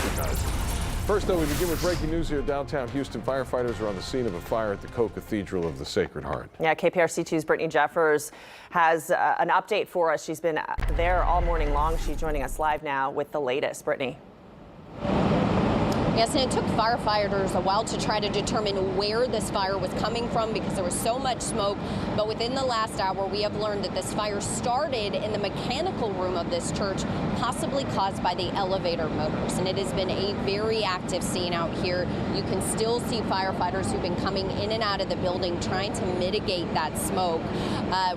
recognized. First, though, we begin with breaking news here. Downtown Houston, firefighters are on the scene of a fire at the Co-Cathedral of the Sacred Heart. Yeah, KPRC2's Brittany Jeffers has an update for us. She's been there all morning long. She's joining us live now with the latest. Brittany. Yes, and it took firefighters a while to try to determine where this fire was coming from because there was so much smoke. But within the last hour, we have learned that this fire started in the mechanical room of this church, possibly caused by the elevator motors. And it has been a very active scene out here. You can still see firefighters who've been coming in and out of the building trying to mitigate that smoke.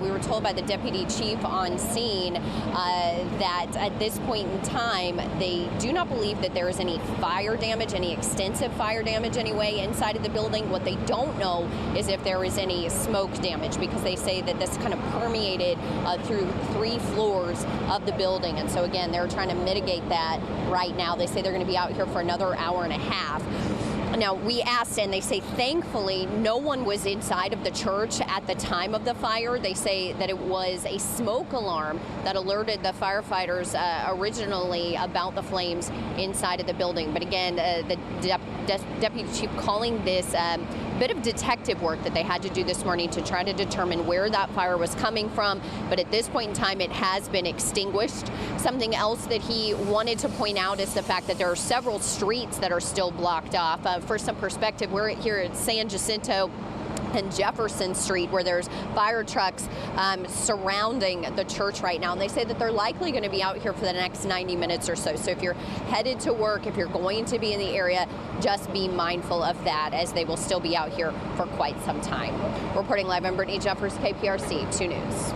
We were told by the deputy chief on scene that at this point in time, they do not believe that there is any fire damage, any extensive fire damage anyway inside of the building. What they don't know is if there is any smoke damage, because they say that this kind of permeated through 3 floors of the building. And so again, they're trying to mitigate that right now. They say they're going to be out here for another hour and a half. Now, we asked, and they say thankfully no one was inside of the church at the time of the fire. They say that it was a smoke alarm that alerted the firefighters originally about the flames inside of the building. But again, the deputy chief calling this bit of detective work that they had to do this morning to try to determine where that fire was coming from. But at this point in time, it has been extinguished. Something else that he wanted to point out is the fact that there are several streets that are still blocked off. For some perspective, we're here at San Jacinto and Jefferson Street, where there's fire trucks surrounding the church right now. And they say that they're likely going to be out here for the next 90 minutes or so. So if you're headed to work, if you're going to be in the area, just be mindful of that, as they will still be out here for quite some time. Reporting live, I'm Brittany Jeffers, KPRC 2 News.